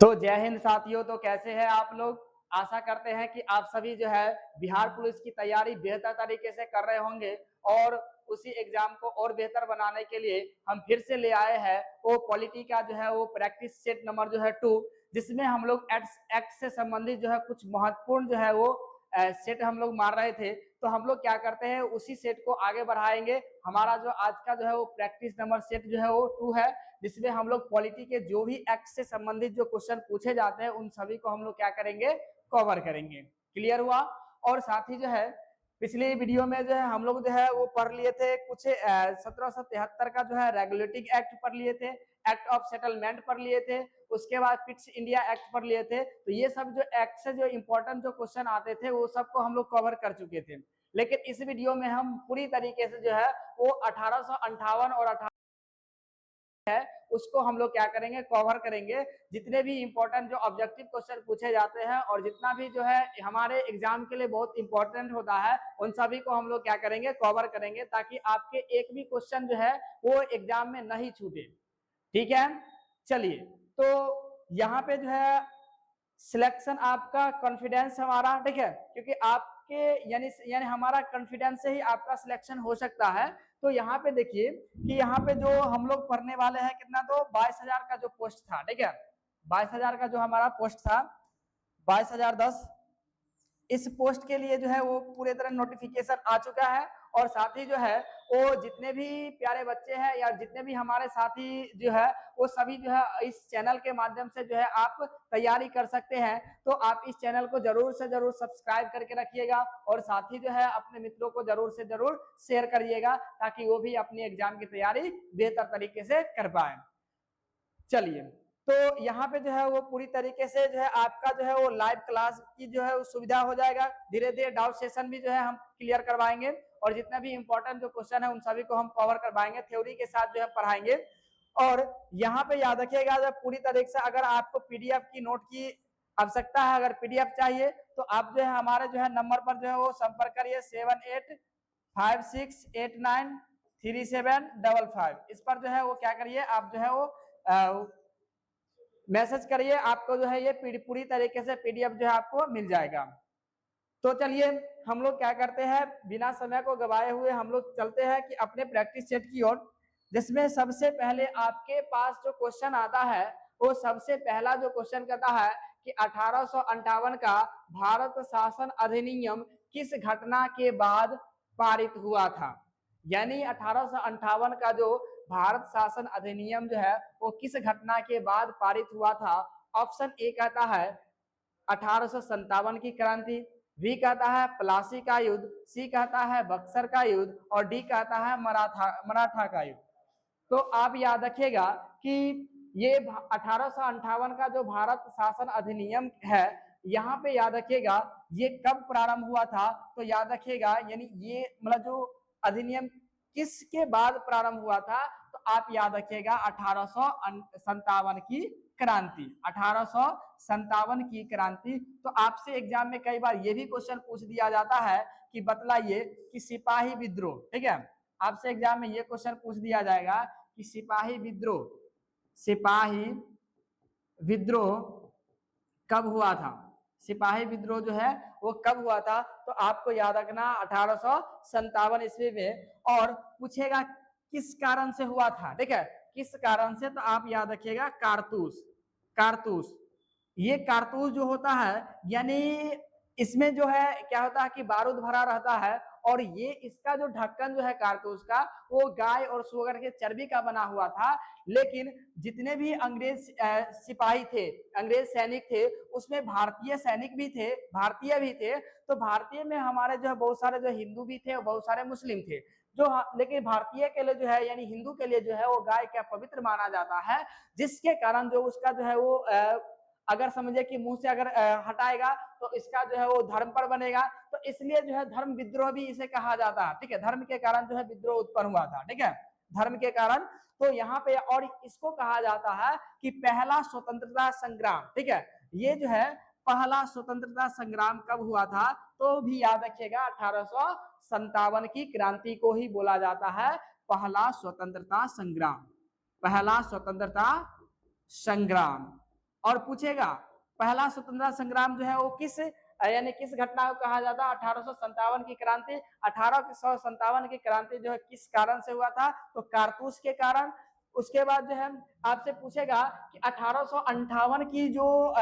तो जय हिंद साथियों। तो कैसे हैं आप लोग? आशा करते हैं कि आप सभी जो है बिहार पुलिस की तैयारी बेहतर तरीके से कर रहे होंगे और उसी एग्जाम को और बेहतर बनाने के लिए हम फिर से ले आए हैं वो पॉलिटी का जो है वो प्रैक्टिस सेट नंबर जो है 2, जिसमें हम लोग एक्ट से संबंधित जो है कुछ महत्वपूर्ण जो है वो सेट हम लोग मार रहे थे। तो हम लोग क्या करते हैं, उसी सेट को आगे बढ़ाएंगे। हमारा जो आज का जो है वो प्रैक्टिस नंबर सेट जो है वो 2 है, जिसमें हम लोग पॉलिटी के जो भी एक्ट से संबंधित जो क्वेश्चन पूछे जाते हैं उन सभी को हम लोग क्या करेंगे, कवर करेंगे। क्लियर हुआ? और साथ ही जो है पिछली वीडियो में जो है हम लोग जो है वो पढ़ लिए थे कुछ 1773 का जो है रेगुलेटिंग एक्ट पढ़ लिए थे, एक्ट ऑफ सेटलमेंट पढ़ लिए थे, उसके बाद फिक्स इंडिया एक्ट पढ़ लिए थे। तो ये सब जो एक्ट से जो इंपॉर्टेंट जो क्वेश्चन आते थे वो सबको हम लोग कवर कर चुके थे। लेकिन इस वीडियो में हम पूरी तरीके से जो है वो 1858 और है उसको हम लोग क्या करेंगे, कवर करेंगे। जितने भी इंपॉर्टेंट जो ऑब्जेक्टिव क्वेश्चन पूछे जाते हैं और जितना भी जो है हमारे एग्जाम के लिए बहुत इंपॉर्टेंट होता है उन सभी को हम लोग क्या करेंगे, कवर करेंगे, ताकि आपके एक भी क्वेश्चन जो है वो एग्जाम में नहीं छूटे। ठीक है, चलिए। तो यहाँ पे जो है सिलेक्शन आपका कॉन्फिडेंस हमारा, ठीक है, क्योंकि आपके यानी यानी हमारा कॉन्फिडेंस से ही आपका सिलेक्शन हो सकता है। तो यहाँ पे देखिए कि यहाँ पे जो हम लोग पढ़ने वाले हैं कितना, तो 22,000 का जो पोस्ट था, ठीक है, 22,000 का जो हमारा पोस्ट था, 22,010, इस पोस्ट के लिए जो है वो पूरे तरह नोटिफिकेशन आ चुका है। और साथ ही जो है वो जितने भी प्यारे बच्चे हैं या जितने भी हमारे साथी जो है वो सभी जो है इस चैनल के माध्यम से जो है आप तैयारी कर सकते हैं। तो आप इस चैनल को जरूर से जरूर सब्सक्राइब करके रखिएगा और साथ ही जो है अपने मित्रों को जरूर से जरूर शेयर करिएगा, ताकि वो भी अपनी एग्जाम की तैयारी बेहतर तरीके से कर पाए। चलिए, तो यहाँ पे जो है वो पूरी तरीके से जो है आपका जो है वो लाइव क्लास की जो है सुविधा हो जाएगा। धीरे धीरे डाउट सेशन भी जो है हम क्लियर करवाएंगे और जितना भी इंपॉर्टेंट जो क्वेश्चन है उन सभी को हम कवर करवाएंगे, थ्योरी के साथ जो है पढ़ाएंगे। और यहाँ पे याद रखिएगा, जब पूरी तरीके से अगर आपको पीडीएफ की नोट की आवश्यकता है, अगर पीडीएफ चाहिए तो आप जो है हमारे जो है नंबर पर जो है वो संपर्क करिए 7856893755। इस पर जो है वो क्या करिए, आप जो है वो मैसेज करिए, आपको जो है ये पूरी तरीके से पीडीएफ जो है आपको मिल जाएगा। तो चलिए हम लोग क्या करते हैं, बिना समय को गवाए हुए हम लोग चलते हैं कि अपने प्रैक्टिस सेट की ओर, जिसमें सबसे पहले आपके पास जो क्वेश्चन आता है वो सबसे पहला जो क्वेश्चन कहता है कि 1858 का भारत शासन अधिनियम किस घटना के बाद पारित हुआ था। यानी 1858 का जो भारत शासन अधिनियम जो है वो किस घटना के बाद पारित हुआ था। ऑप्शन ए कहता है 1857 की क्रांति, बी कहता है प्लासी का युद्ध, सी कहता है बक्सर का युद्ध और डी कहता है मराठा का युद्ध। तो आप याद रखिएगा कि ये 1858 का जो भारत शासन अधिनियम है, यहाँ पे याद रखिएगा ये कब प्रारंभ हुआ था। तो याद रखिएगा यानी ये मतलब जो अधिनियम किसके बाद प्रारंभ हुआ था, तो आप याद रखिएगा 1857 की क्रांति, 1857 की क्रांति। तो आपसे एग्जाम में कई बार ये भी क्वेश्चन पूछ दिया जाता है कि बतलाइए कि सिपाही विद्रोह, ठीक है, आपसे एग्जाम में ये क्वेश्चन पूछ दिया जाएगा कि सिपाही विद्रोह कब हुआ था, सिपाही विद्रोह जो है वो कब हुआ था। तो आपको याद रखना 1857 ईस्वी में, और पूछेगा किस कारण से हुआ था, ठीक है, किस कारण से, तो आप याद रखिएगा कारतूस। कारतूस, ये कारतूस जो होता है यानी इसमें जो है क्या होता है कि बारूद भरा रहता है, और ये इसका जो ढक्कन जो है कारतूस का वो गाय और सुअर के चर्बी का बना हुआ था। लेकिन जितने भी अंग्रेज सिपाही थे, अंग्रेज सैनिक थे, उसमें भारतीय सैनिक भी थे, भारतीय भी थे। तो भारतीय में हमारे जो है बहुत सारे जो हिंदू भी थे और बहुत सारे मुस्लिम थे जो, लेकिन भारतीय के लिए जो है यानी हिंदू के लिए जो है वो गाय क्या पवित्र माना जाता है, जिसके कारण जो उसका जो है वो अगर समझे कि मुंह से अगर हटाएगा तो इसका जो है वो धर्म पर बनेगा। तो इसलिए जो है धर्म विद्रोह भी इसे कहा जाता है, ठीक है, धर्म के कारण जो है विद्रोह उत्पन्न हुआ था, ठीक है, धर्म के कारण। तो यहाँ पे और इसको कहा जाता है कि पहला स्वतंत्रता संग्राम, ठीक है, ये जो है पहला स्वतंत्रता संग्राम कब हुआ था, तो भी याद रखिएगा 1857 की क्रांति को ही बोला जाता है पहला स्वतंत्रता संग्राम, पहला स्वतंत्रता संग्राम। और पूछेगा पहला स्वतंत्रता संग्राम जो है वो किस यानी किस घटना को कहा जाता है, 1857 की क्रांति। 1857 की क्रांति जो है किस कारण से हुआ था, तो कारतूस के कारण। उसके बाद जो है आपसे पूछेगा कि 1858 की जो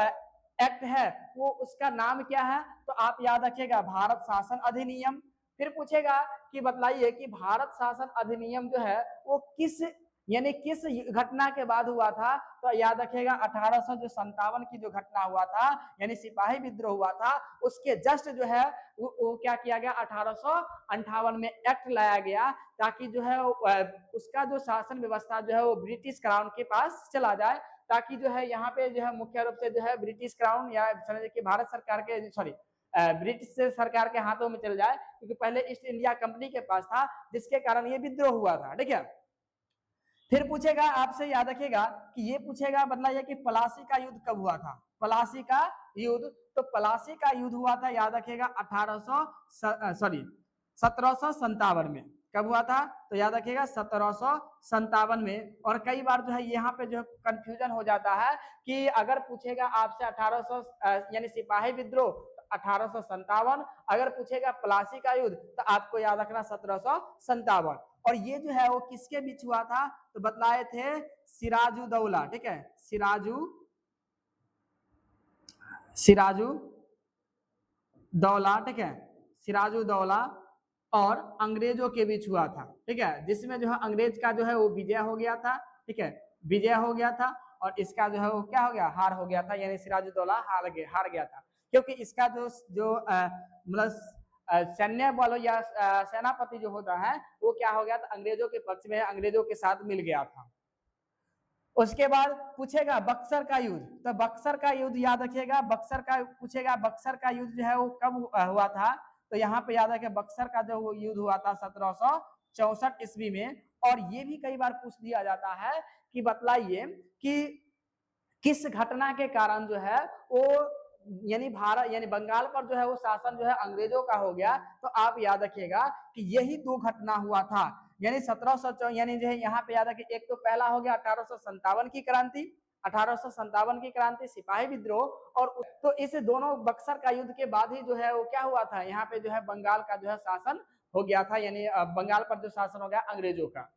एक्ट है वो उसका नाम क्या है, तो आप याद रखिएगा भारत शासन अधिनियम। फिर पूछेगा कि बतलाइए कि भारत शासन अधिनियम जो है वो किस यानी किस घटना के बाद हुआ था, तो याद रखिएगा 1857 की जो घटना हुआ था यानी सिपाही विद्रोह हुआ था उसके जस्ट जो है वो क्या किया गया, 1858 में एक्ट लाया गया ताकि जो है उसका जो शासन व्यवस्था जो है वो ब्रिटिश क्राउन के पास चला जाए, ताकि जो है यहाँ पे जो है मुख्य रूप से जो है ब्रिटिश क्राउन या समझिए कि भारत सरकार के सॉरी ब्रिटिश सरकार के हाथों में चल जाए, क्योंकि पहले ईस्ट इंडिया कंपनी के पास था जिसके कारण ये विद्रोह हुआ था। ठीक है, फिर पूछेगा आपसे, याद रखिएगा कि ये पूछेगा बदला कि पलासी का युद्ध कब हुआ था। पलासी का युद्ध, तो पलासी का युद्ध हुआ था याद रखिएगा 1757 में। कब हुआ था, तो याद रखिएगा 1757 में। और कई बार जो है यहाँ पे जो कंफ्यूजन हो जाता है कि अगर पूछेगा आपसे 1800 यानी सिपाही विद्रोह 1857, अगर पूछेगा पलासी का युद्ध तो आपको याद रखना 1757। और ये जो है वो किसके बीच हुआ था, तो बतलाए थे सिराजुद्दौला। ठीक है, सिराजुद्दौला। ठीक है, सिराजुद्दौला और अंग्रेजों के बीच हुआ था। ठीक है, जिसमें जो है अंग्रेज का जो है वो विजय हो गया था। ठीक है, विजय हो गया था और इसका जो है वो क्या हो गया, हार हो गया था, यानी सिराजुद्दौला हार गया था, क्योंकि इसका जो जो मतलब सैन्य बल या सेनापति जो होता है वो क्या हो गया था, अंग्रेजों के पक्ष में अंग्रेजों के साथ मिल गया था। उसके बाद पूछेगा बक्सर का युद्ध, तो बक्सर का युद्ध याद रखिएगा, बक्सर का पूछेगा बक्सर का युद्ध जो है वो कब हुआ था, तो यहाँ पे याद रखिए बक्सर का जो युद्ध हुआ था 1764 ईस्वी में। और ये भी कई बार पूछ दिया जाता है कि बतलाइए कि किस घटना के कारण जो है वो यानी भारत यानी बंगाल पर जो है वो शासन जो है अंग्रेजों का हो गया, तो आप याद रखिएगा कि यही दो घटना हुआ था। यानी 1700 यानी जो है यहाँ पे याद रखिए, एक तो पहला हो गया 1857 की क्रांति, 1857 की क्रांति सिपाही विद्रोह, और तो इस दोनों बक्सर का युद्ध के बाद ही जो है वो क्या हुआ था, यहाँ पे जो है बंगाल का जो है शासन हो गया था, यानी बंगाल पर जो शासन हो गया अंग्रेजों का।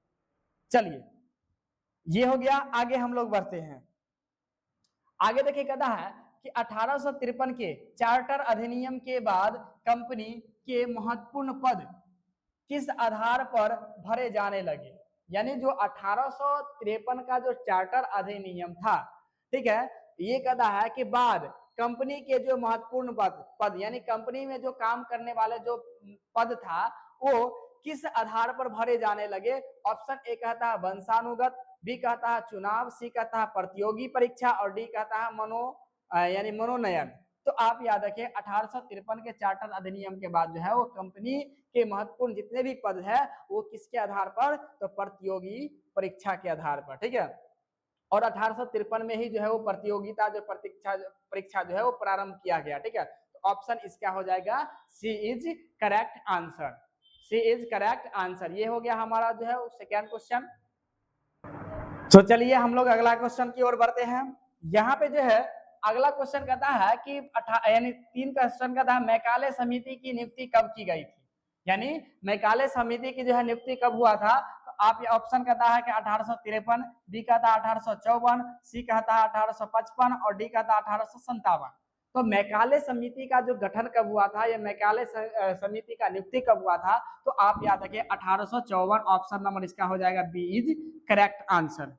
चलिए ये हो गया, आगे हम लोग बढ़ते हैं। आगे देखिए कहता है कि 1853 के चार्टर अधिनियम के बाद कंपनी के महत्वपूर्ण पद किस आधार पर भरे जाने लगे। यानी जो 1853 का जो चार्टर अधिनियम था, ठीक है, ये कहता है कि बाद कंपनी के जो महत्वपूर्ण पद यानी कंपनी में जो काम करने वाले जो पद था वो किस आधार पर भरे जाने लगे। ऑप्शन ए कहता है वंशानुगत, बी कहता है चुनाव, सी कहता है प्रतियोगी परीक्षा और डी कहता है यानी मनोनयन। तो आप याद रखिए 1853 के चार्टर अधिनियम के बाद जो है वो कंपनी के महत्वपूर्ण जितने भी पद है वो किसके आधार पर, तो प्रतियोगी परीक्षा के आधार पर। ठीक है, और 1853 में ही जो है वो प्रतियोगिता जो परीक्षा जो है वो प्रारंभ किया गया। ठीक है, तो ऑप्शन इसका हो जाएगा C is correct answer, C is correct answer. ये हो गया हमारा जो है सेकेंड क्वेश्चन। तो चलिए हम लोग अगला क्वेश्चन की ओर बढ़ते हैं। यहाँ पे जो है अगला क्वेश्चन कहता है कि यानी 3 क्वेश्चन कहता है मैकाले समिति की नियुक्ति कब की गई थी। यानी मैकाले समिति की जो है नियुक्ति कब हुआ था, तो आप ये ऑप्शन कहता है कि 1853, बी कहता है 1854, सी कहता है 1855 और डी कहता है 1857। तो मैकाले समिति का जो गठन कब हुआ था, या मैकाले समिति का नियुक्ति कब हुआ था, तो आप याद रखिए 1854। ऑप्शन नंबर इसका हो जाएगा बी इज करेक्ट आंसर।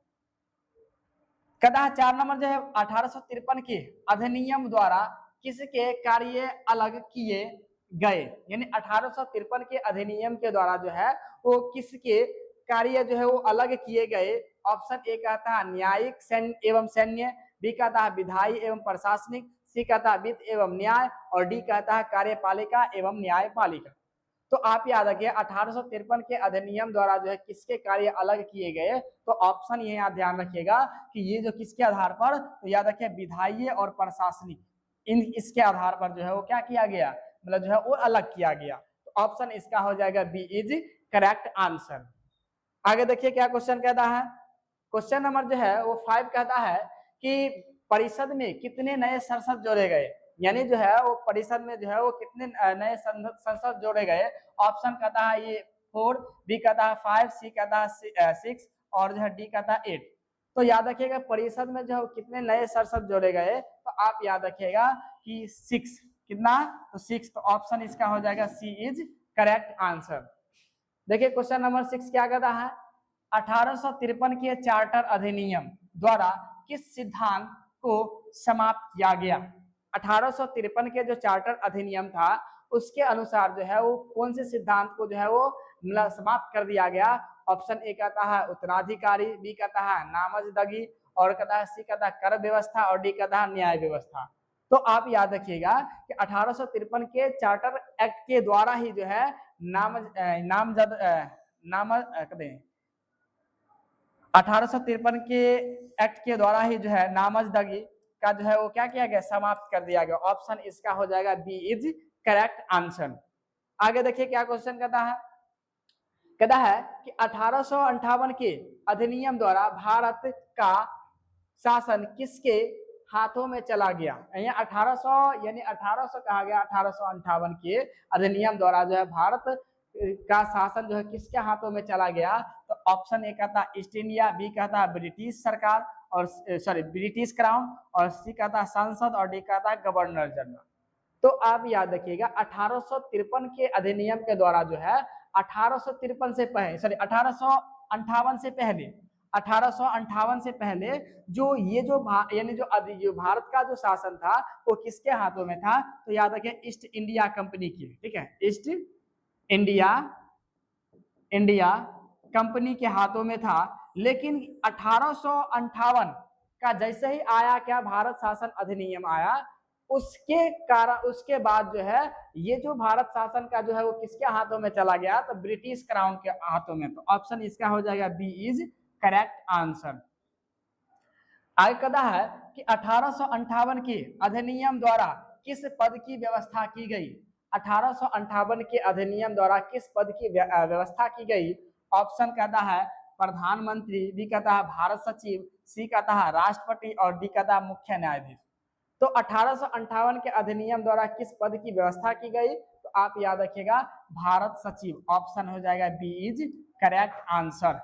कहता है 4 नंबर जो है 1853 के अधिनियम द्वारा किसके कार्य अलग किए गए। यानी 1853 के अधिनियम के द्वारा जो है वो किसके कार्य जो है वो अलग किए गए। ऑप्शन ए कहता है न्यायिक एवं सैन्य, बी कहता है विधायी एवं प्रशासनिक, सी कहता है वित्त एवं न्याय और डी कहता है कार्यपालिका एवं न्यायपालिका। तो आप याद रखिए 1853 के अधिनियम द्वारा जो है किसके कार्य अलग किए गए, तो ऑप्शन ये यहाँ ध्यान रखिएगा कि ये जो किसके आधार पर, तो याद रखिए विधायी और प्रशासनिक, इन इसके आधार पर जो है वो क्या किया गया, मतलब जो है वो अलग किया गया। तो ऑप्शन इसका हो जाएगा बी इज करेक्ट आंसर। आगे देखिए क्या क्वेश्चन कहता है। क्वेश्चन नंबर जो है वो 5 कहता है कि परिषद में कितने नए सांसद जोड़े गए, यानी जो है वो परिषद में जो है वो कितने नए संसद जोड़े गए। ऑप्शन कहता है ये 4, बी कहता है 5, सी कहता है 6 और जो है डी कहता है 8। तो याद रखिएगा परिषद में जो कितने नए सांसद जोड़े गए, तो आप याद रखिएगा कि 6, कितना, तो 6, तो ऑप्शन इसका हो जाएगा सी इज करेक्ट आंसर। देखिए क्वेश्चन नंबर 6 क्या कहता है, 1853 के चार्टर अधिनियम द्वारा किस सिद्धांत को समाप्त किया गया। 1853 के जो चार्टर अधिनियम था उसके अनुसार जो है वो कौन से सिद्धांत को जो है वो समाप्त कर दिया गया। ऑप्शन ए कहता है उत्तराधिकारी, बी कहता है नामजदगी और कहता है सी कहता है कर व्यवस्था और डी कहता है न्याय व्यवस्था। तो आप याद रखिएगा कि 1853 के चार्टर एक्ट के द्वारा ही जो है नामजद नाम 1853 के एक्ट के द्वारा ही जो है नामजदगी का जो है वो क्या किया गया, समाप्त कर दिया गया। ऑप्शन इसका हो जाएगा बी इज करेक्ट आंसर। आगे देखिए क्या क्वेश्चन कहता है कि 1858 के अधिनियम द्वारा भारत का शासन किसके हाथों में चला गया। 1800 यानी 1800 कहा गया, 1858 के अधिनियम द्वारा जो है भारत का शासन जो है किसके हाथों में चला गया। तो ऑप्शन ए कहता है ईस्ट इंडिया, बी कहता है ब्रिटिश सरकार और ब्रिटिश क्राउन और सी कहता है संसद और डी कहता है गवर्नर जनरल। तो आप याद रखिएगा 1853 के अधिनियम के द्वारा जो है 1853 से पहले 1858 से पहले 1858 से पहले जो ये जो यानी जो भारत का जो शासन था वो किसके हाथों में था। तो याद रखिए ईस्ट इंडिया कंपनी की, ठीक है, ईस्ट इंडिया कंपनी के हाथों में था। लेकिन 1858 का जैसे ही आया क्या भारत शासन अधिनियम आया, उसके कारण उसके बाद जो है ये जो भारत शासन का जो है वो किसके हाथों में चला गया, तो ब्रिटिश क्राउन के हाथों में। तो ऑप्शन इसका हो जाएगा बी इज करेक्ट आंसर। आगे कहता है कि 1858 के अधिनियम द्वारा किस पद की व्यवस्था की गई। 1858 के अधिनियम द्वारा किस पद की व्यवस्था की गई। ऑप्शन कहता है प्रधानमंत्री, बी कहता है भारत सचिव, सी कहता है राष्ट्रपति और डी कहता है मुख्य न्यायाधीश। तो 1858 के अधिनियम द्वारा किस पद की व्यवस्था की गई, तो आप याद रखिएगा भारत सचिव। ऑप्शन हो जाएगा B is correct answer.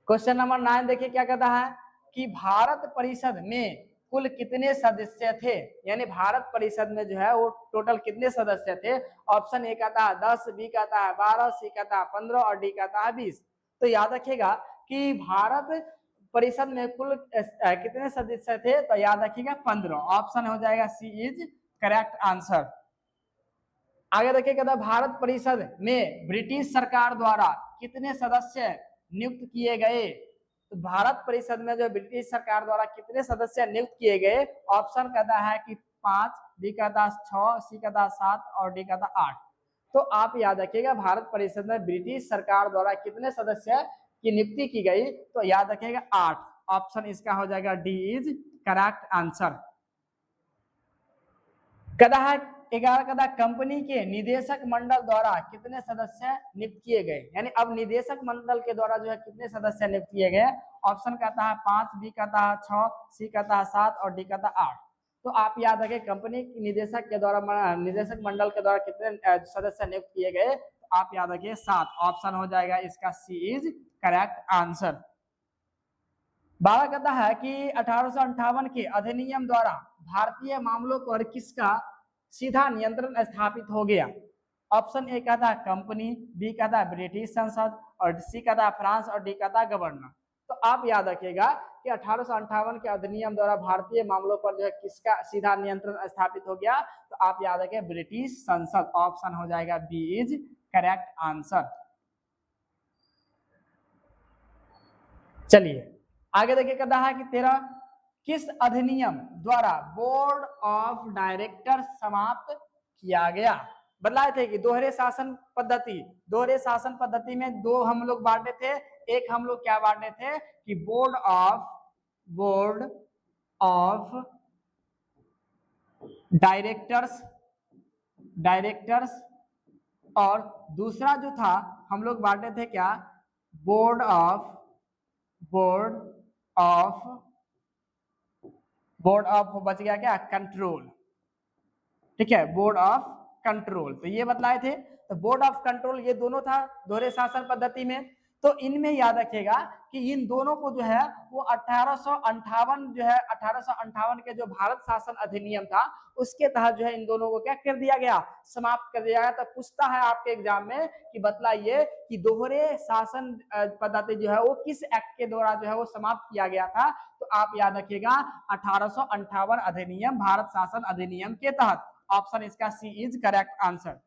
Question number 9 देखिए क्या कहता है कि भारत परिषद में कुल कितने सदस्य थे, यानी भारत परिषद में जो है वो टोटल कितने सदस्य थे। ऑप्शन ए कहता है 10, बी कहता है 12, सी कहता है 15 और डी कहता है 20। तो याद रखिएगा कि भारत परिषद में कुल कितने सदस्य थे, तो याद रखिएगा 15। ऑप्शन हो जाएगा सी इज करेक्ट आंसर। आगे देखिएगा भारत परिषद में ब्रिटिश सरकार द्वारा कितने सदस्य नियुक्त किए गए। तो भारत परिषद में जो ब्रिटिश सरकार द्वारा कितने सदस्य नियुक्त किए गए। ऑप्शन कहता है कि 5, बी कहता 6, सी कहता 7 और डी कहता 8। तो आप याद रखिएगा भारत परिषद में ब्रिटिश सरकार द्वारा कितने सदस्य की नियुक्ति की गई, तो याद रखिएगा 8। ऑप्शन इसका हो जाएगा डी इज करेक्ट आंसर। कहता है 11 कहता कंपनी के निदेशक मंडल द्वारा कितने सदस्य नियुक्त किए गए, यानी अब निदेशक मंडल के द्वारा जो है कितने सदस्य नियुक्त किए गए। ऑप्शन कहता है 5, बी कहता है 6, सी कहता है 7 और डी कहता है 8। तो आप याद रखें कंपनी निदेशक के द्वारा निदेशक मंडल के द्वारा कितने सदस्य नियुक्त किए गए, तो आप याद रखिए 7। ऑप्शन हो जाएगा इसका सी इज करेक्ट आंसर। 12 कहता है कि 1858 के अधिनियम द्वारा भारतीय मामलों पर किसका सीधा नियंत्रण स्थापित हो गया। ऑप्शन ए कहता है कंपनी, बी कहता है ब्रिटिश संसद और सी कहता है फ्रांस और डी कहता है गवर्नर। तो आप याद रखिएगा कि 1858 के अधिनियम द्वारा भारतीय मामलों पर जो है किसका सीधा नियंत्रण स्थापित हो गया, तो आप याद रखिए ब्रिटिश संसद। ऑप्शन हो जाएगा बी इज करेक्ट आंसर। चलिए आगे देखिए कहता है कि 13 किस अधिनियम द्वारा बोर्ड ऑफ डायरेक्टर समाप्त किया गया। बदलाए थे कि दोहरे शासन पद्धति में दो हम लोग बांटे थे। एक हम लोग क्या बांटे थे कि बोर्ड ऑफ डायरेक्टर्स और दूसरा जो था हम लोग बांटे थे क्या बोर्ड ऑफ बोर्ड ऑफ बच गया क्या, कंट्रोल, ठीक है, बोर्ड ऑफ कंट्रोल। तो ये बतलाए थे। तो बोर्ड ऑफ कंट्रोल ये दोनों था दोहरे शासन पद्धति में। तो इनमें याद रखिएगा कि इन दोनों को जो है वो 1858 जो है 1858 के जो भारत शासन अधिनियम था उसके तहत जो है इन दोनों को क्या कर दिया गया, समाप्त कर दिया गया। तो पूछता है आपके एग्जाम में कि बतलाइए कि दोहरे शासन पद्धति जो है वो किस एक्ट के द्वारा जो है वो समाप्त किया गया था। तो आप याद रखिएगा 1858 अधिनियम, भारत शासन अधिनियम के तहत। ऑप्शन इसका C is correct answer.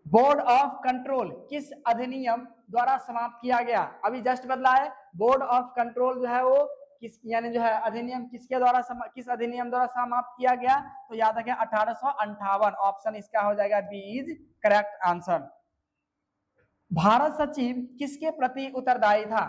Board of control किस अधिनियम द्वारा समाप्त किया गया, अभी जस्ट बदला है। बोर्ड ऑफ कंट्रोल जो है वो किस यानी जो है अधिनियम किसके द्वारा किस अधिनियम द्वारा समाप्त किया गया, तो याद रखें 1858। ऑप्शन इसका हो जाएगा B is correct answer. Bharat सचिव किसके प्रति उत्तरदायी था,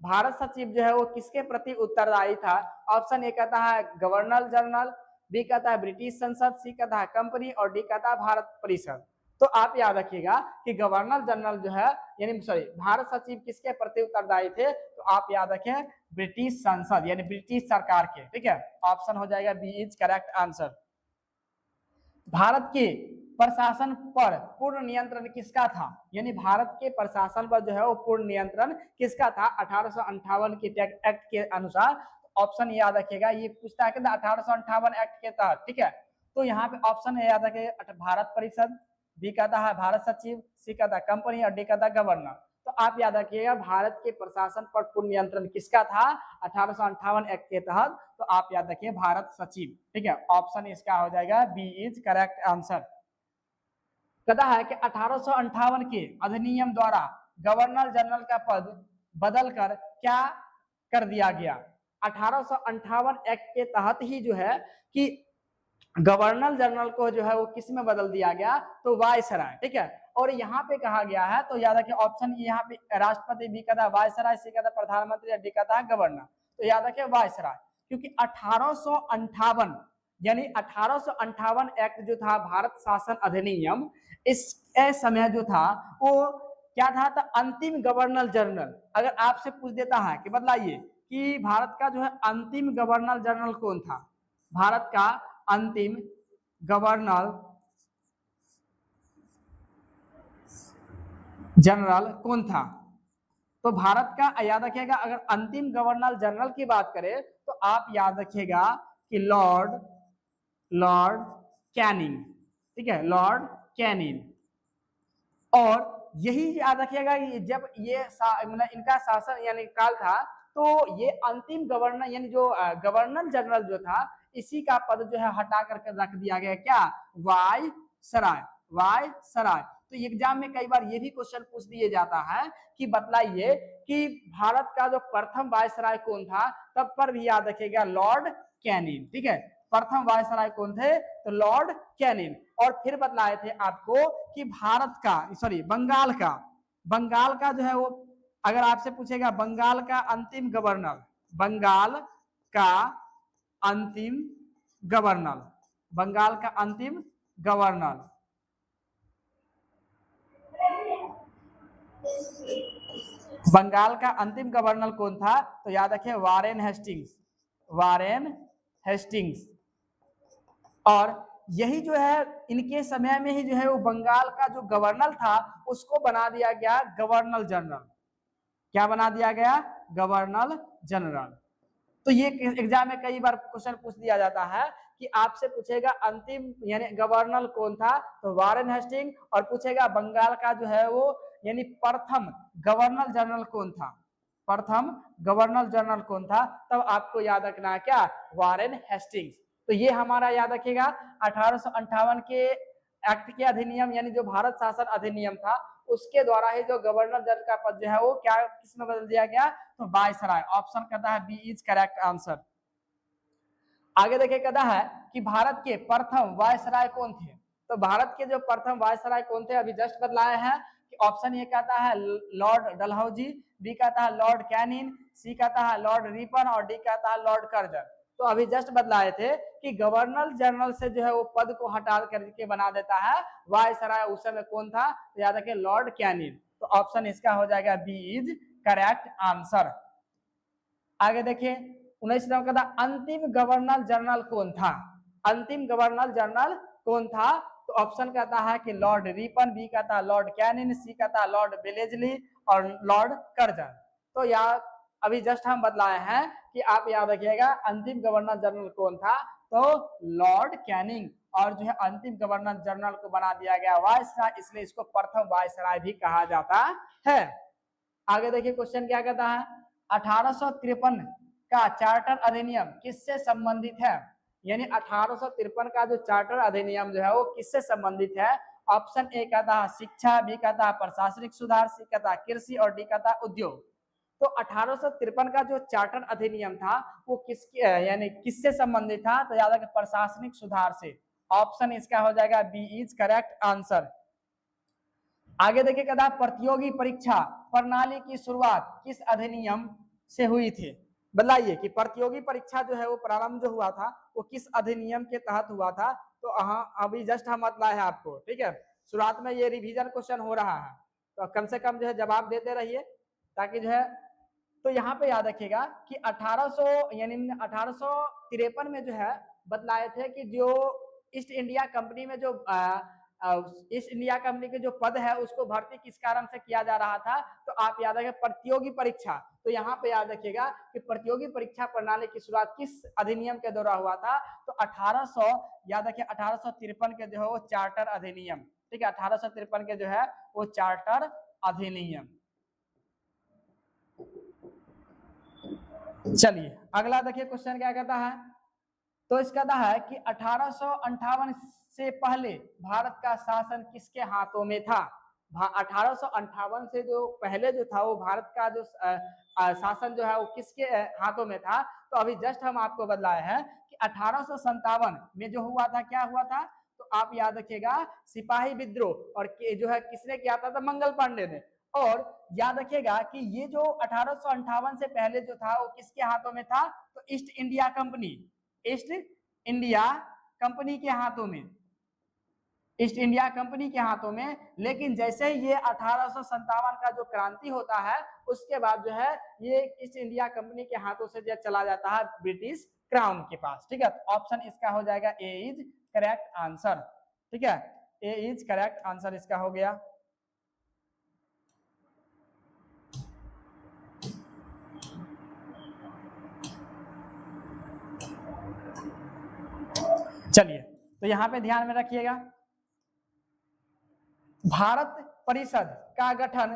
भारत सचिव जो है वो किसके प्रति उत्तरदायी था। ऑप्शन ए कहता है गवर्नर जनरल, बी कहता है ब्रिटिश संसद, सी कहता है कंपनी और डी कहता है भारत परिषद। तो आप याद रखिएगा कि गवर्नर जनरल जो है यानी सॉरी भारत सचिव किसके प्रति उत्तरदायी थे, तो आप याद रखें ब्रिटिश संसद यानी ब्रिटिश सरकार के, ठीक है। ऑप्शन हो जाएगा B is correct answer. Bharat के प्रशासन पर पूर्ण नियंत्रण किसका था, यानी भारत के प्रशासन पर जो है वो पूर्ण नियंत्रण किसका था 1858 के एक्ट के अनुसार। ऑप्शन याद रखिएगा ये पूछता है कि 1858 एक्ट के तहत, ठीक है। तो यहाँ पे ऑप्शन याद रखिएगा भारत परिषद, बी कहता है भारत सचिव, सी कहता है कंपनी और डी कहता है गवर्नर। तो आप याद रखिएगा भारत के प्रशासन पर पूर्ण नियंत्रण किसका था 1858 एक्ट के तहत, तो आप याद रखिए भारत सचिव, ठीक है। ऑप्शन इसका हो जाएगा बी इज करेक्ट आंसर। कहता है कि 1858 के अधिनियम द्वारा गवर्नर जनरल का पद बदलकर क्या कर दिया गया। 1858 एक्ट के तहत ही जो है कि गवर्नर जनरल को जो है वो किस में बदल दिया गया, तो वायसराय, ठीक है। और यहाँ पे कहा गया है तो याद रखिए ऑप्शन यहाँ पे राष्ट्रपति, बी कहता है वायसराय, सी कहता है प्रधानमंत्री, डी कहता है गवर्नर। तो याद रखिए वायसराय, क्योंकि 1858 यानी 1858 एक्ट जो था भारत शासन अधिनियम, इस समय जो था वो क्या था, तो अंतिम गवर्नर जनरल। अगर आपसे पूछ देता है कि बतलाइए कि भारत का जो है अंतिम गवर्नर जनरल कौन था, भारत का अंतिम गवर्नर जनरल कौन था, तो भारत का याद रखिएगा अगर अंतिम गवर्नर जनरल की बात करें तो आप याद रखिएगा कि लॉर्ड कैनिंग, ठीक है, लॉर्ड कैनिंग। और यही याद रखिएगा जब ये मतलब इनका शासन यानी काल था तो ये अंतिम गवर्नर यानी जो गवर्नर जनरल जो था इसी का पद जो है हटा करके रख दिया गया क्या, वायसराय, वायसराय। तो एग्जाम में कई बार ये भी क्वेश्चन पूछ दिया जाता है कि बतलाइए कि भारत का जो प्रथम वायसराय कौन था, तब पर भी याद रखिएगा लॉर्ड कैनिंग, ठीक है। प्रथम वायसराय कौन थे, तो लॉर्ड कैनिंग। और फिर बतलाए थे आपको कि भारत का सॉरी बंगाल का जो है वो अगर आपसे पूछेगा बंगाल का अंतिम गवर्नर, बंगाल का अंतिम गवर्नर, बंगाल का अंतिम गवर्नर, बंगाल का अंतिम गवर्नर कौन था, तो याद रखिए वारेन हेस्टिंग्स, वारेन हेस्टिंग्स। और यही जो है इनके समय में ही जो है वो बंगाल का जो गवर्नर था उसको बना दिया गया गवर्नर जनरल। क्या बना दिया गया, गवर्नर जनरल। तो ये एग्जाम में कई बार क्वेश्चन पूछ दिया जाता है कि आपसे पूछेगा अंतिम यानी गवर्नर कौन था, तो वारेन हेस्टिंग। और पूछेगा बंगाल का जो है वो यानी प्रथम गवर्नर जनरल कौन था, प्रथम गवर्नर जनरल कौन था, तब आपको याद रखना है क्या, वारेन हेस्टिंग्स। तो ये हमारा याद रखिएगा 1858 के एक्ट के अधिनियम यानी जो भारत शासन अधिनियम था उसके द्वारा ही जो गवर्नर जनरल का पद जो है वो क्या किसमें बदल दिया गया, तो वायसराय। ऑप्शन कहता है बी इज करेक्ट आंसर। आगे देखिए कहता है कि भारत के प्रथम वायसराय कौन थे, तो भारत के जो प्रथम वायसराय कौन थे अभी जस्ट बदलाए हैं कि ऑप्शन ये कहता है लॉर्ड डलहौजी, बी कहता है लॉर्ड कैनिन, सी कहता है लॉर्ड रिपन और डी कहता है लॉर्ड कर्जन। तो अभी जस्ट बदलाए थे कि गवर्नर जनरल से जो है वो पद को हटा करके बना देता है वायसराय, उस समय कौन था, तो याद रखिए लॉर्ड कैनिन। तो ऑप्शन इसका हो जाएगा बी इज करेक्ट आंसर। आगे देखिए 19 नंबर का था अंतिम गवर्नर जनरल कौन था, अंतिम गवर्नर जनरल कौन था? तो ऑप्शन कहता है कि लॉर्ड रिपन, बी कहता है लॉर्ड कैनिन, सी कहता है लॉर्ड बेलेजली और लॉर्ड कर्जन। तो यार अभी जस्ट हम बदलाए हैं कि आप याद रखिएगा अंतिम गवर्नर जनरल कौन था, तो लॉर्ड कैनिंग, और जो है अंतिम गवर्नर जनरल को बना दिया गया वायसराय, इसलिए इसको प्रथम वायसराय भी कहा जाता है। आगे देखिए क्वेश्चन क्या कहता है, 1853 का चार्टर अधिनियम किससे संबंधित है? यानी 1853 का जो चार्टर अधिनियम जो है वो किससे संबंधित है? ऑप्शन ए कहता है शिक्षा, बी कहता है प्रशासनिक सुधार, सी कहता है कृषि और डी कहता है उद्योग। तो 1853 का जो चार्टर अधिनियम था वो किसके यानी किससे संबंधित था? तो याद रखिए प्रशासनिक सुधार से। ऑप्शन इसका हो जाएगा बी इज करेक्ट आंसर। आगे देखिए कहता है प्रतियोगी परीक्षा प्रणाली की शुरुआत किस अधिनियम से हुई थी? बताइए कि प्रतियोगी परीक्षा जो है वो प्रारंभ जो हुआ था वो किस अधिनियम के तहत हुआ था? तो अभी जस्ट हम बतलाए हैं आपको, ठीक है। शुरुआत में ये रिवीजन क्वेश्चन हो रहा है, तो कम से कम जो है जवाब देते रहिए ताकि जो है, तो यहाँ पे याद रखिएगा कि 1800 यानी 1853 में जो है बतलाए थे कि जो ईस्ट इंडिया कंपनी में जो ईस्ट इंडिया कंपनी के जो पद है उसको भर्ती किस कारण से किया जा रहा था? तो आप याद रखिए प्रतियोगी परीक्षा। तो यहाँ पे याद रखिएगा कि प्रतियोगी परीक्षा प्रणाली की शुरुआत किस अधिनियम के द्वारा हुआ था? तो 1800 याद रखिए 1853 के जो है वो चार्टर अधिनियम, ठीक है, 1853 के जो है वो चार्टर अधिनियम। चलिए अगला देखिए क्वेश्चन क्या कहता है, तो इसका कहता है कि 1858 से पहले भारत का शासन किसके हाथों में था? 1858 से जो पहले जो था वो भारत का जो शासन जो है वो किसके हाथों में था? तो अभी जस्ट हम आपको बतलाए हैं कि 1857 में जो हुआ था, क्या हुआ था? तो आप याद रखिएगा सिपाही विद्रोह, और जो है किसने किया था? मंगल पांडे ने। और याद रखिएगा कि ये जो 1858 से पहले जो था वो किसके हाथों में था? तो east India company, east India company के हाथों में, ईस्ट इंडिया कंपनी के हाथों में। लेकिन जैसे ही ये 1857 का जो क्रांति होता है उसके बाद जो है ये ईस्ट इंडिया कंपनी के हाथों से जो चला जाता है ब्रिटिश क्राउन के पास, ठीक है। ऑप्शन इसका हो जाएगा ए इज करेक्ट आंसर, ठीक है, ए इज करेक्ट आंसर इसका हो गया। चलिए तो यहां पे ध्यान में रखिएगा भारत परिषद का गठन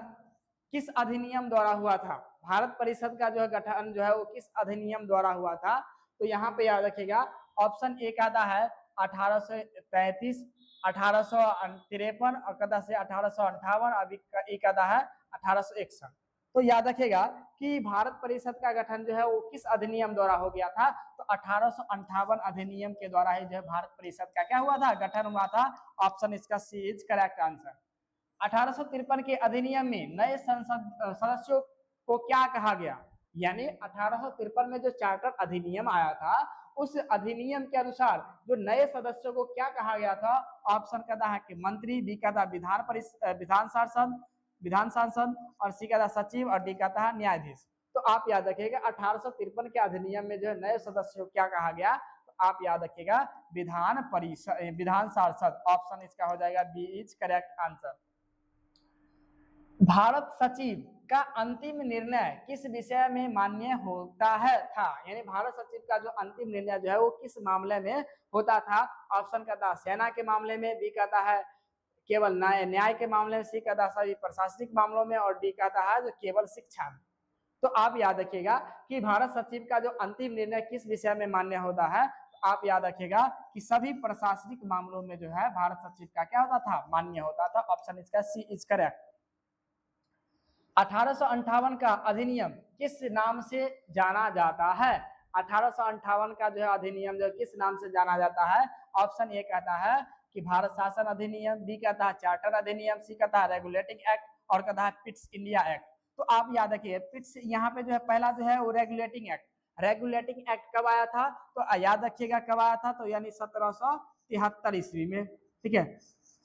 किस अधिनियम द्वारा हुआ था? भारत परिषद का जो है गठन जो है वो किस अधिनियम द्वारा हुआ था? तो यहाँ पे याद रखिएगा ऑप्शन ए कहता है 1833, 1853 और कहता है 1858 और एक कहता है 1861। तो याद रखिएगा कि भारत परिषद का गठन जो है वो किस अधिनियम द्वारा हो गया था? तो 1858 अधिनियम के द्वारा ही जो है भारत परिषद का क्या हुआ था? गठन हुआ था। ऑप्शन इसका सी इज करेक्ट आंसर। 1853 के अधिनियम में नए संसद सदस्यों को क्या कहा गया? यानी 1853 में जो चार्टर अधिनियम आया था उस अधिनियम के अनुसार जो नए सदस्यों को क्या कहा गया था? ऑप्शन कहता है कि मंत्री, बी कहता विधान सांसद और सी कहता सचिव और डी कहता है न्यायाधीश। तो आप याद रखिएगा 1853 के अधिनियम में जो है नए सदस्यों को क्या कहा गया? तो आप याद रखिएगा विधान परिषद, विधान सांसद। ऑप्शन इसका हो जाएगा B is correct answer. Bharat सचिव का अंतिम निर्णय किस विषय में मान्य होता है था? यानी भारत सचिव का जो अंतिम निर्णय जो है वो किस मामले में होता था? ऑप्शन कहता है सेना के मामले में, बी कहता है केवल न्याय के मामले में, सी कहता है सभी प्रशासनिक मामलों में और डी कहता है जो केवल शिक्षा में। तो आप याद रखिएगा कि भारत सचिव का जो अंतिम निर्णय किस विषय में मान्य होता है? तो आप याद रखिएगा कि सभी प्रशासनिक मामलों में जो है भारत सचिव का क्या होता था? मान्य होता था। ऑप्शन इसका सी इज करेक्ट। 1858 का अधिनियम किस नाम से जाना जाता है? 1858 का जो है अधिनियम जो किस नाम से जाना जाता है? ऑप्शन ए कहता है कि भारत शासन अधिनियम, बी कहता है चार्टर अधिनियम, सी कहता है रेगुलेटिंग एक्ट और कहता है पिट्स इंडिया एक्ट। तो आप याद रखिए पिट्स यहाँ पे जो है पहला जो है वो रेगुलेटिंग एक्ट। रेगुलेटिंग एक्ट कब आया था? तो याद रखिएगा कब आया था, तो यानी 1773 ईस्वी में, ठीक है,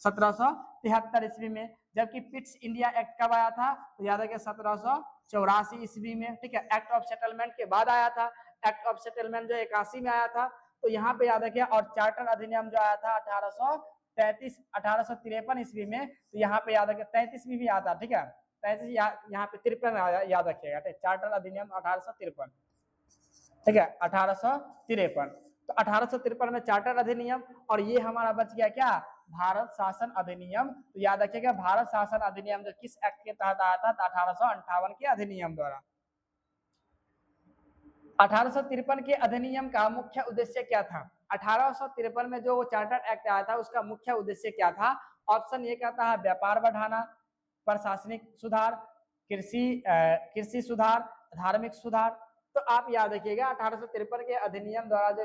1773 ईस्वी में। जबकि पिट्स इंडिया एक्ट कब आया था? तो याद रखिए 1784 ईस्वी में, ठीक है, एक्ट ऑफ सेटलमेंट के बाद आया था। एक्ट ऑफ सेटलमेंट जो 81 में आया था, तो यहाँ पे याद रखिए, और चार्टर अधिनियम जो आया था 1853 ईस्वी में, तो यहाँ पे याद रखिए 33 में भी आता, ठीक है, 33 यहाँ पे 53 याद रखिएगा, चार्टर अधिनियम 1853, ठीक है, 1853। तो 1853 में चार्टर अधिनियम, और ये हमारा बच गया क्या, भारत शासन अधिनियम। तो याद रखिएगा भारत शासन अधिनियम जो किस एक्ट के तहत आया था, 1858 के अधिनियम द्वारा। 1853 के अधिनियम का मुख्य उद्देश्य क्या था? 1853 में जो चार्टर एक्ट आया था उसका मुख्य उद्देश्य क्या था? ऑप्शन ए कहता है व्यापार बढ़ाना, प्रशासनिक सुधार, कृषि सुधार, धार्मिक सुधार। तो आप याद रखिएगा 1853 के अधिनियम द्वारा जो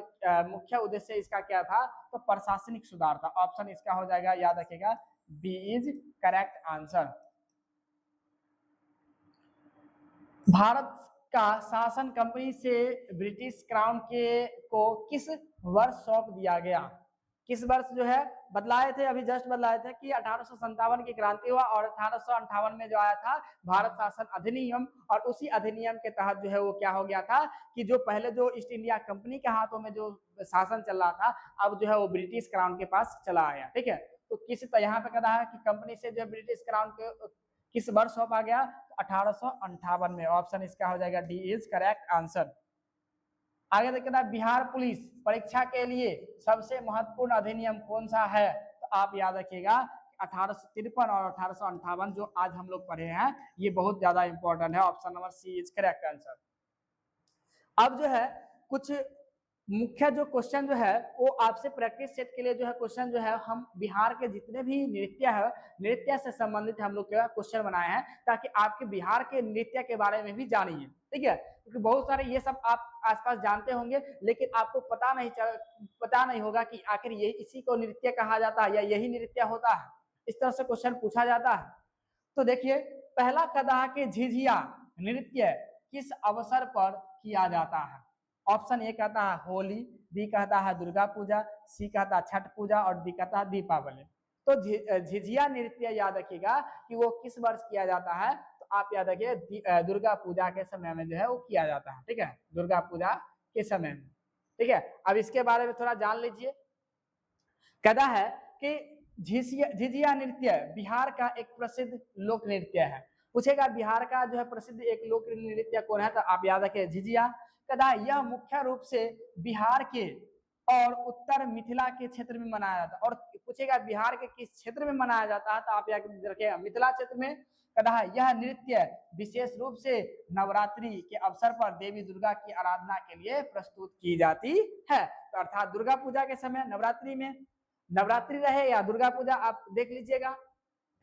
मुख्य उद्देश्य इसका क्या था, तो प्रशासनिक सुधार था। ऑप्शन इसका हो जाएगा, याद रखिएगा, B is correct answer. Bharat का शासन कंपनी से ब्रिटिश क्राउन के को किस वर्ष सौंप दिया गया? किस वर्ष जो है बदलाए थे, अभी जस्ट बदलाए थे कि 1857 की क्रांति हुआ और 1858 में जो आया था भारत शासन अधिनियम, और उसी अधिनियम के तहत जो है वो क्या हो गया था कि जो पहले जो ईस्ट इंडिया कंपनी के हाथों में जो शासन चल रहा था, अब जो है वो ब्रिटिश क्राउन के पास चला आया, ठीक है। तो किस यहाँ पे कहा है कि कंपनी से जो ब्रिटिश क्राउन के किस वर्ष सौंपा गया, 1858 में। ऑप्शन इसका हो जाएगा डी इज करेक्ट आंसर। आगे देखना, बिहार पुलिस परीक्षा के लिए सबसे महत्वपूर्ण अधिनियम कौन सा है? तो आप याद रखिएगा 1853 और 1858 जो आज हम लोग पढ़े हैं, ये बहुत ज्यादा इंपॉर्टेंट है। Option number C is correct answer. अब जो है कुछ मुख्य जो क्वेश्चन जो है वो आपसे प्रैक्टिस सेट के लिए जो है क्वेश्चन जो है, हम बिहार के जितने भी नृत्य है, नृत्य से संबंधित हम लोग क्वेश्चन बनाए हैं ताकि आपके बिहार के नृत्य के बारे में भी जानिए, ठीक है। क्योंकि बहुत सारे ये सब आप आसपास जानते होंगे, लेकिन आपको पता नहीं होगा कि आखिर ये इसी को नृत्य कहा जाता है या यही नृत्य होता है। इस तरह से क्वेश्चन पूछा जाता है। तो देखिए, पहला कदा के झिझिया नृत्य किस अवसर पर किया जाता है? ऑप्शन ए कहता है होली, बी कहता है दुर्गा पूजा, सी कहता है छठ पूजा, और डी कहता है दीपावली। तो झिझिया नृत्य याद रखिएगा कि वो किस वर्ष किया जाता है, तो आप याद रखिए दुर्गा पूजा के समय में जो है वो किया जाता है, ठीक है, दुर्गा पूजा के समय में, ठीक है। अब इसके बारे में थोड़ा जान लीजिए। कहता है कि झिझिया नृत्य बिहार का एक प्रसिद्ध लोक नृत्य है। पूछेगा बिहार का जो है प्रसिद्ध एक लोक नृत्य कौन है, तो आप याद रखिए झिझिया। कहता है यह मुख्य रूप से बिहार के और उत्तर मिथिला के क्षेत्र में मनाया जाता है। और पूछेगा बिहार के किस क्षेत्र में मनाया जाता है, तो आप याद रखिएगा मिथिला क्षेत्र में। कहता है यह नृत्य विशेष रूप से नवरात्रि के अवसर पर देवी दुर्गा की आराधना के लिए प्रस्तुत की जाती है। तो अर्थात दुर्गा पूजा के समय, नवरात्रि में, नवरात्रि रहे या दुर्गा पूजा, आप देख लीजिएगा।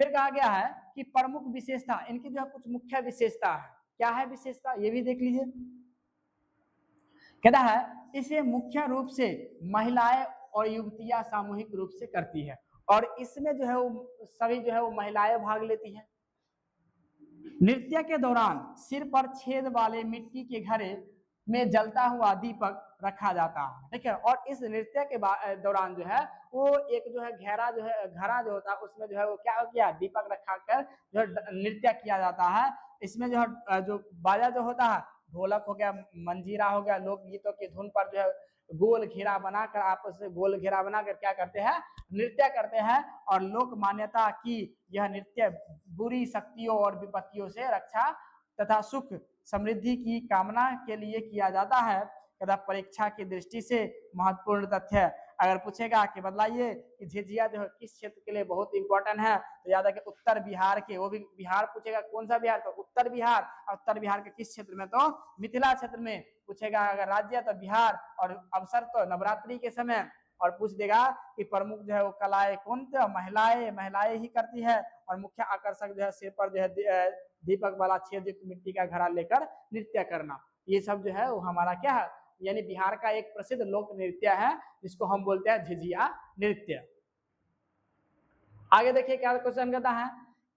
फिर कहा गया है कि प्रमुख विशेषता, इनकी जो है कुछ मुख्य विशेषता है, क्या है विशेषता ये भी देख लीजिए। कहता है इसे मुख्य रूप से महिलाएं और युवतियां सामूहिक रूप से करती है, और इसमें जो है वो सभी जो है वो महिलाएं भाग लेती हैं। नृत्य के दौरान सिर पर छेद वाले मिट्टी के घड़े में जलता हुआ दीपक रखा जाता है, ठीक है। और इस नृत्य के दौरान जो है वो एक जो है घेरा जो है, घड़ा जो होता है उसमें जो है वो क्या किया, दीपक रखा कर जो नृत्य किया जाता है। इसमें जो है जो बाजा जो होता है, ढोलक हो गया, मंजीरा हो गया, लोकगीतों की धुन पर जो है गोल घेरा बनाकर, आपस में गोल घेरा बनाकर क्या करते हैं, नृत्य करते हैं। और लोक मान्यता की यह नृत्य बुरी शक्तियों और विपत्तियों से रक्षा तथा सुख समृद्धि की कामना के लिए किया जाता है। तथा परीक्षा की दृष्टि से महत्वपूर्ण तथ्य, अगर पूछेगा कि बतलाइए कि झिझिया जो है किस क्षेत्र के लिए बहुत इंपॉर्टेंट है, तो याद है कि उत्तर बिहार के, वो भी बिहार पूछेगा कौन सा बिहार, तो उत्तर बिहार। और उत्तर बिहार के किस क्षेत्र में, तो मिथिला क्षेत्र में पूछेगा। अगर राज्य तो बिहार, और अवसर तो नवरात्रि के समय। और पूछ देगा कि प्रमुख जो है वो कलाएं कौन, तो महिलाएं ही करती है। और मुख्य आकर्षक जो है सिर पर जो है दीपक वाला छेदयुक्त मिट्टी का घड़ा लेकर नृत्य करना, ये सब जो है वो हमारा क्या है, यानी बिहार का एक प्रसिद्ध लोक नृत्य है जिसको हम बोलते हैं झिझिया नृत्य। आगे देखिए क्या क्वेश्चन कहता है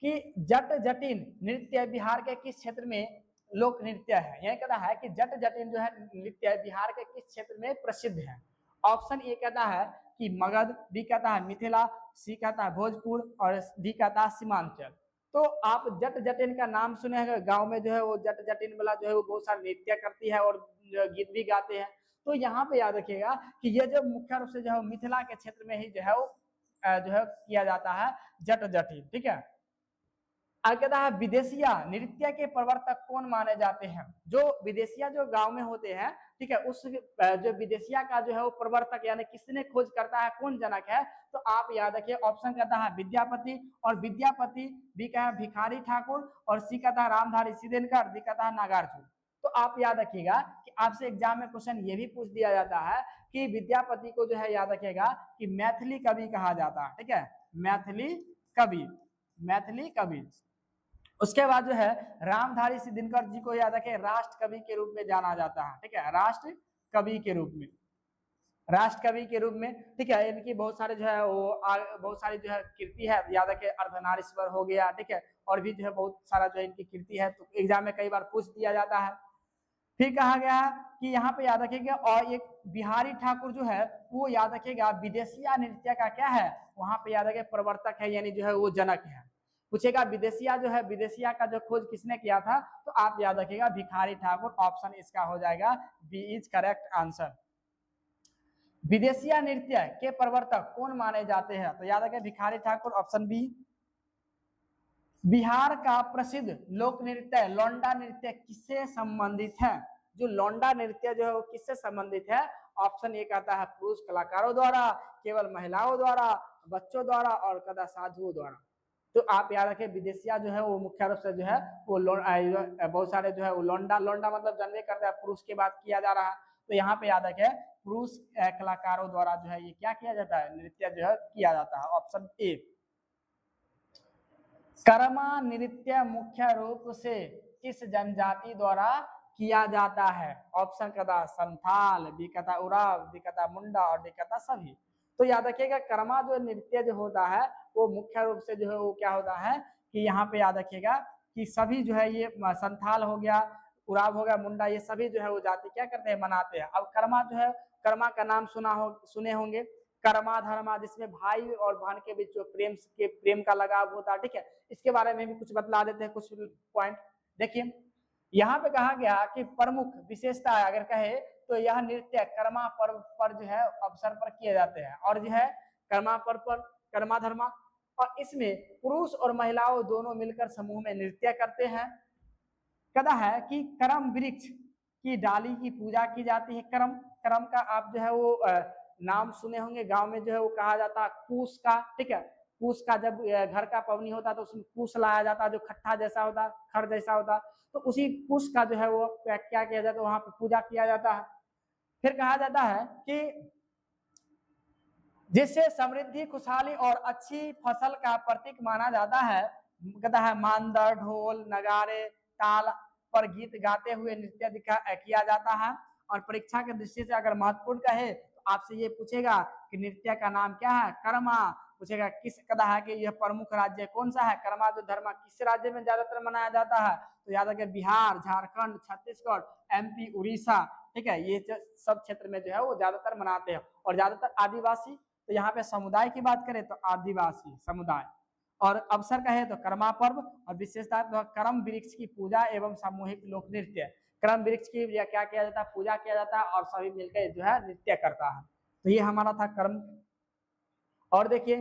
कि जट जटिन नृत्य बिहार के किस क्षेत्र में लोक नृत्य है। यह कहता है कि जट जटिन जो है नृत्य बिहार के किस क्षेत्र में प्रसिद्ध है। ऑप्शन ए कहता है कि मगध, बी कहता है मिथिला, सी कहता है भोजपुर, और डी कहता है सीमांचल। तो आप जट जटिन का नाम सुने हैं, गांव में जो है वो जट जटिन वाला जो है वो बहुत सारा नृत्य करती है और गीत भी गाते हैं। तो यहाँ पे याद रखिएगा कि ये जो मुख्य रूप से जो है मिथिला के क्षेत्र में ही जो है वो जो है किया जाता है जट जटिन, ठीक है। आगे कहता है विदेशिया नृत्य के प्रवर्तक कौन माने जाते हैं। जो विदेशिया जो गांव में होते हैं, ठीक है, उस जो विदेशिया का जो है वो प्रवर्तक यानी किसने खोज करता है, कौन जनक है, तो आप याद रखिए ऑप्शन कहता है विद्यापति, और विद्यापति बी का है भिखारी ठाकुर, और सी कहता है रामधारी सिदेनकर, डी कहता है नागार्जुन। तो आप याद रखिएगा कि आपसे एग्जाम में क्वेश्चन ये भी पूछ दिया जाता है कि विद्यापति को जो है याद रखिएगा कि मैथिली कवि कहा जाता है, ठीक है, मैथिली कवि, मैथिली कवि। उसके बाद जो है रामधारी सिद्धिनकर जी को याद रखें राष्ट्र कवि के रूप में जाना जाता है, ठीक है, राष्ट्र कवि के रूप में, राष्ट्र कवि के रूप में, ठीक है। इनकी बहुत सारे जो है वो बहुत सारी जो है कीर्ति है, याद रखें अर्धनारीश्वर हो गया, ठीक है, और भी जो है बहुत सारा जो है इनकी कीर्ति है, तो एग्जाम में कई बार पूछ दिया जाता है। फिर कहा गया कि यहाँ पे याद रखिएगा और एक बिहारी ठाकुर जो है वो याद रखिएगा विदेशिया नृत्य का क्या है, वहां पे याद रखिए प्रवर्तक है, यानी जो है वो जनक है। पूछेगा विदेशिया जो है विदेशिया का जो खोज किसने किया था, तो आप याद रखिएगा भिखारी ठाकुर, ऑप्शन इसका हो जाएगा बी इज करेक्ट आंसर। विदेशिया नृत्य के प्रवर्तक कौन माने जाते हैं, तो याद रखिए भिखारी ठाकुर, ऑप्शन बी। बिहार का प्रसिद्ध लोक नृत्य लौंडा नृत्य किससे संबंधित है, जो लौंडा नृत्य जो है वो किससे संबंधित है, ऑप्शन ए कहता है पुरुष कलाकारों द्वारा, केवल महिलाओं द्वारा, बच्चों द्वारा, और कदा साधुओं द्वारा। तो आप याद रखें विदेशिया जो है वो मुख्य रूप से जो है वो बहुत सारे जो है वो लौंडा, लौंडा मतलब जानवे करता है पुरुष की बात किया जा रहा है, तो यहाँ पे याद रखें पुरुष कलाकारों द्वारा जो है ये क्या किया जाता है, नृत्य जो है किया जाता है, ऑप्शन ए। कर्मा नृत्य मुख्य रूप से किस जनजाति द्वारा किया जाता है, ऑप्शन कहता संथाल, बी कहता उराव, डी कहता मुंडा, और डी कहता सभी। तो याद रखिएगा कर्मा जो नृत्य जो होता है वो मुख्य रूप से जो है वो क्या होता है कि यहाँ पे याद रखिएगा कि सभी जो है ये संथाल हो गया, उराव हो गया, मुंडा, ये सभी जो है वो जाति क्या करते हैं, मनाते हैं। अब कर्मा जो है, कर्मा का नाम सुने होंगे, कर्मा धर्मा, जिसमें भाई और बहन के बीच जो प्रेम का लगाव होता है, ठीक है। इसके बारे में भी कुछ बतला देते हैं, कुछ पॉइंट देखिए। यहाँ पे कहा गया कि प्रमुख विशेषता अगर कहे तो यह नृत्य कर्मा पर्व पर जो है अवसर पर किए जाते हैं, और जो है कर्मा पर्व पर कर्मा धर्मा, और इसमें पुरुष और महिलाओं दोनों मिलकर समूह में नृत्य करते हैं। कहता है कि करम वृक्ष की डाली की पूजा की जाती है। करम, करम का आप जो है वो नाम सुने होंगे, गांव में जो है वो कहा जाता है कूस का, ठीक है, कूस का जब घर का पवनी होता है तो उसमें कूस लाया जाता है, जो खट्टा जैसा होता, खर जैसा होता, तो उसी कूस का जो है वो क्या किया जाता है, वहां पर पूजा किया जाता है। फिर कहा जाता है कि जिससे समृद्धि, खुशहाली और अच्छी फसल का प्रतीक माना जाता है। कहता है मानदर, ढोल, नगाड़े, ताल पर गीत गाते हुए नृत्य किया जाता है। और परीक्षा के दृष्टि से अगर महत्वपूर्ण कहे तो आपसे ये पूछेगा कि नृत्य का नाम क्या है, कर्मा। पूछेगा किस, कहता है कि यह प्रमुख राज्य कौन सा है, कर्मा जो धर्मा किस राज्य में ज्यादातर मनाया जाता है, तो याद रखिए बिहार, झारखंड, छत्तीसगढ़, एमपी, उड़ीसा, ठीक है, ये सब क्षेत्र में जो है वो ज्यादातर मनाते हैं। और ज्यादातर आदिवासी, तो यहाँ पे समुदाय की बात करें तो आदिवासी समुदाय, और अवसर कहे तो कर्मा पर्व, और विशेषता तो कर्म वृक्ष की पूजा एवं सामूहिक लोक नृत्य। कर्म वृक्ष की क्या किया जाता है, पूजा किया जाता है, और सभी मिलकर जो है नृत्य करता है। तो ये हमारा था कर्म। और देखिए